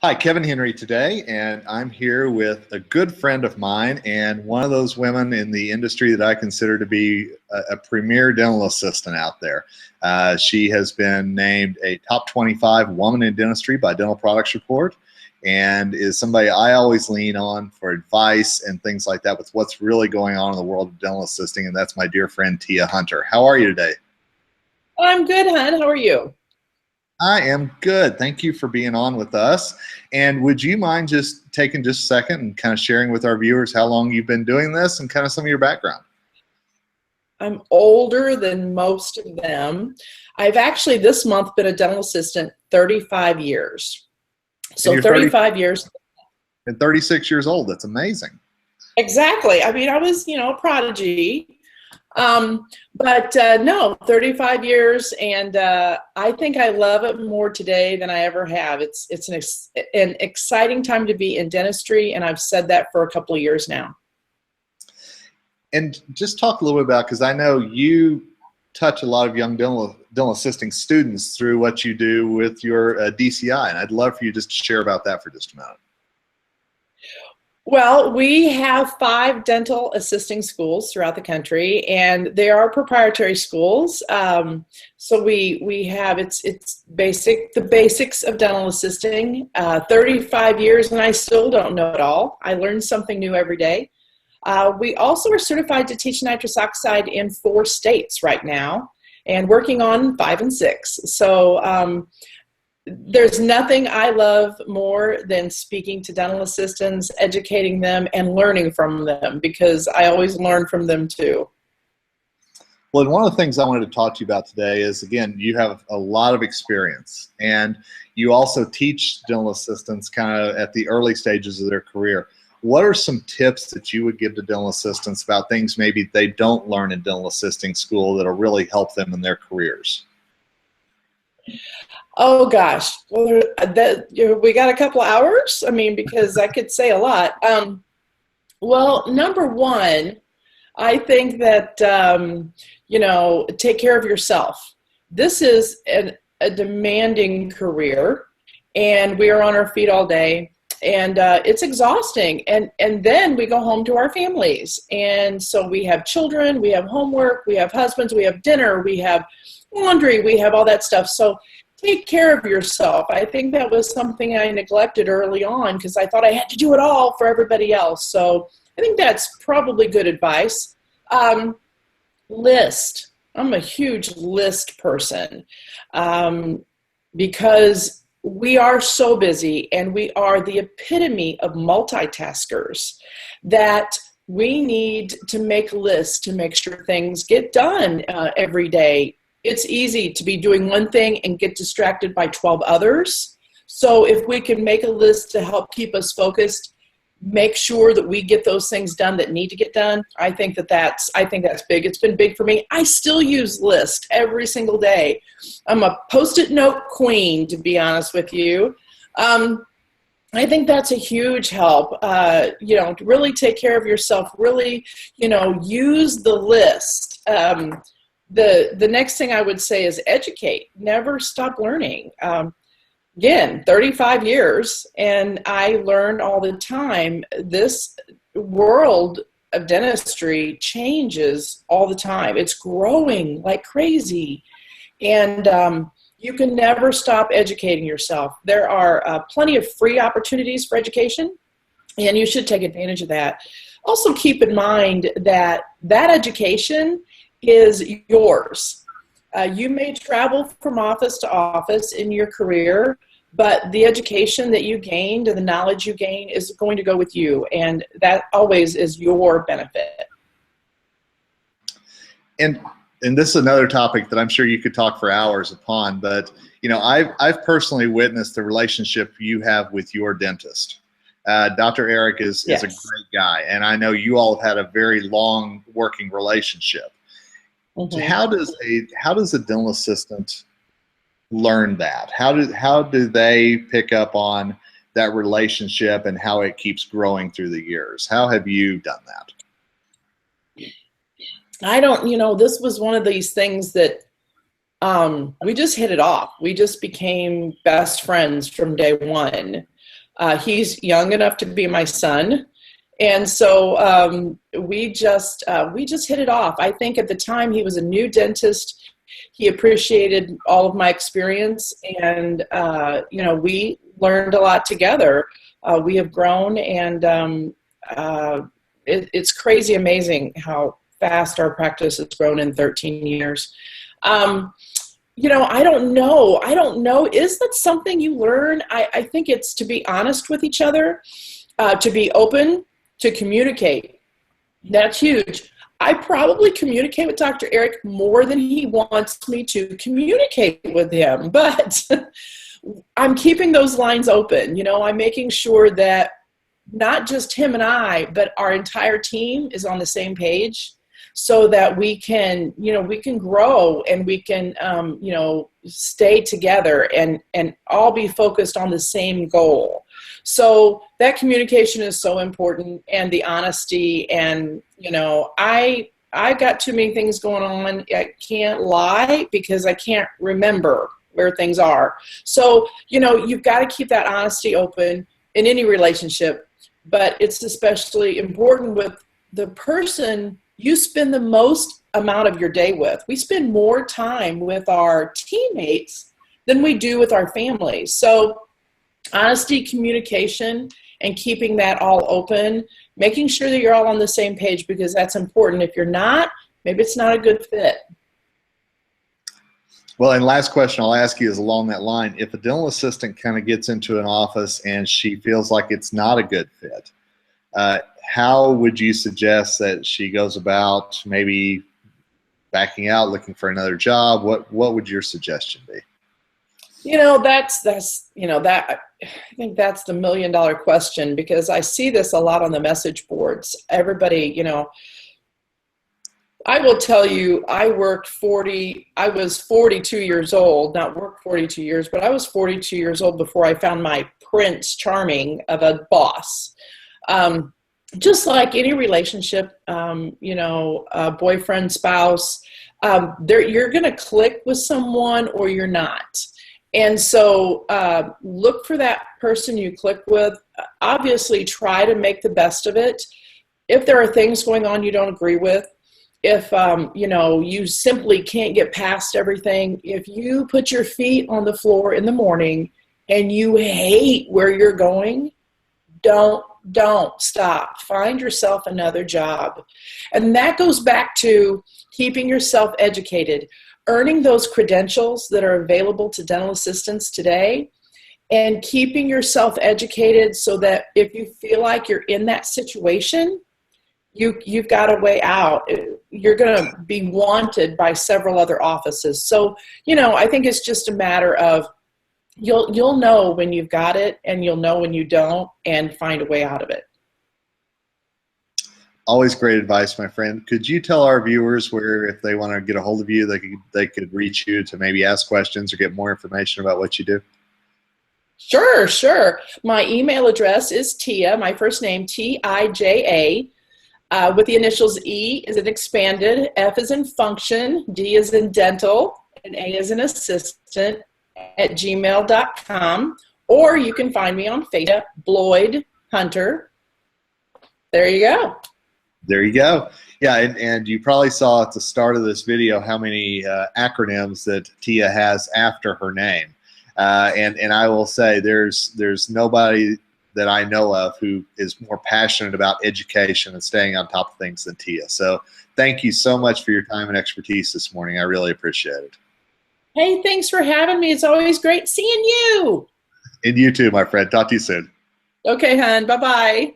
Hi, Kevin Henry today, and I'm here with a good friend of mine and one of those women in the industry that I consider to be a premier dental assistant out there. She has been named a top 25 woman in dentistry by Dental Products Report and is somebody I always lean on for advice and things like that with what's really going on in the world of dental assisting, and that's my dear friend Tija Hunter. How are you today? I'm good, hon. How are you? I am good. Thank you for being on with us. And would you mind just taking just a second and kind of sharing with our viewers how long you've been doing this and kind of some of your background? I'm older than most of them. I've actually this month been a dental assistant 35 years. So 35 years. And 36 years old. That's amazing. Exactly. I mean, I was, a prodigy. No, 35 years, and I think I love it more today than I ever have. It's an exciting time to be in dentistry, and I've said that for a couple of years now. And just talk a little bit about, because I know you touch a lot of young dental assisting students through what you do with your DCI, and I'd love for you just to share about that for just a minute. Well, we have 5 dental assisting schools throughout the country, and they are proprietary schools. So we have it's the basics of dental assisting. 35 years, and I still don't know it all. I learn something new every day. We also are certified to teach nitrous oxide in 4 states right now, and working on 5 and 6. So there's nothing I love more than speaking to dental assistants, educating them, and learning from them, because I always learn from them too. Well, and one of the things I wanted to talk to you about today is, again, you have a lot of experience, and you also teach dental assistants kind of at the early stages of their career. What are some tips that you would give to dental assistants about things maybe they don't learn in dental assisting school that'll really help them in their careers? Oh gosh, well, we got a couple of hours. I mean, because I could say a lot. Well, number one, I think that take care of yourself. This is a demanding career, and we are on our feet all day, and it's exhausting. And then we go home to our families, and so we have children, we have homework, we have husbands, we have dinner, we have laundry, we have all that stuff. So take care of yourself. I think that was something I neglected early on because I thought I had to do it all for everybody else. So I think that's probably good advice. List. I'm a huge list person because we are so busy, and we are the epitome of multitaskers that we need to make lists to make sure things get done every day. It's easy to be doing one thing and get distracted by 12 others. So if we can make a list to help keep us focused, make sure that we get those things done that need to get done, I think that's big. It's been big for me. I still use lists every single day. I'm a Post-it note queen, to be honest with you. I think that's a huge help. To really take care of yourself, really, use the list. The next thing I would say is educate. Never stop learning. Again, 35 years, and I learn all the time. This world of dentistry changes all the time. It's growing like crazy, and you can never stop educating yourself. There are plenty of free opportunities for education, and you should take advantage of that. Also, keep in mind that education is yours. You may travel from office to office in your career, but the education that you gained and the knowledge you gain is going to go with you, and that always is your benefit. And this is another topic that I'm sure you could talk for hours upon, but I've personally witnessed the relationship you have with your dentist. Dr. Eric is a great guy, and I know you all have had a very long working relationship. Mm-hmm. How does a dental assistant learn that? How do they pick up on that relationship and how it keeps growing through the years? How have you done that? I don't, this was one of these things that we just hit it off. We just became best friends from day one. He's young enough to be my son. And so we just hit it off. I think at the time he was a new dentist. He appreciated all of my experience, and we learned a lot together. We have grown, and it's crazy amazing how fast our practice has grown in 13 years. I don't know. Is that something you learn? I think it's to be honest with each other, to be open, to communicate. That's huge. I probably communicate with Dr. Eric more than he wants me to communicate with him, but I'm keeping those lines open. I'm making sure that not just him and I, but our entire team is on the same page, so that we can grow, and we can, stay together and all be focused on the same goal. So that communication is so important, and the honesty, and, I got too many things going on. I can't lie because I can't remember where things are. So, you've got to keep that honesty open in any relationship, but it's especially important with the person you spend the most amount of your day with. We spend more time with our teammates than we do with our families. So honesty, communication, and keeping that all open, making sure that you're all on the same page, because that's important. If you're not, maybe it's not a good fit. Well, and last question I'll ask you is along that line. If a dental assistant kind of gets into an office and she feels like it's not a good fit, how would you suggest that she goes about maybe backing out, looking for another job? What would your suggestion be? I think that's the $1 million question, because I see this a lot on the message boards. Everybody, I will tell you, I was 42 years old, not worked 42 years, but I was 42 years old before I found my Prince Charming of a boss. Just like any relationship, a boyfriend, spouse, you're going to click with someone or you're not. And so look for that person you click with. Obviously, try to make the best of it. If there are things going on you don't agree with, if you simply can't get past everything, if you put your feet on the floor in the morning and you hate where you're going, don't stop. Find yourself another job. And that goes back to keeping yourself educated, earning those credentials that are available to dental assistants today, and keeping yourself educated so that if you feel like you're in that situation, you've got a way out. You're going to be wanted by several other offices. So, I think it's just a matter of you'll know when you've got it, and you'll know when you don't, and find a way out of it. Always great advice, my friend. Could you tell our viewers where, if they want to get a hold of you, they could reach you to maybe ask questions or get more information about what you do? Sure. My email address is Tija, my first name, Tija, with the initials E is an expanded, F is in function, D is in dental, and A is an assistant, @gmail.com. Or you can find me on Facebook, Bloyd Hunter. There you go. There you go. Yeah, and you probably saw at the start of this video how many acronyms that Tija has after her name. And I will say there's nobody that I know of who is more passionate about education and staying on top of things than Tija. So thank you so much for your time and expertise this morning. I really appreciate it. Hey, thanks for having me. It's always great seeing you. And you too, my friend. Talk to you soon. Okay, hon. Bye-bye.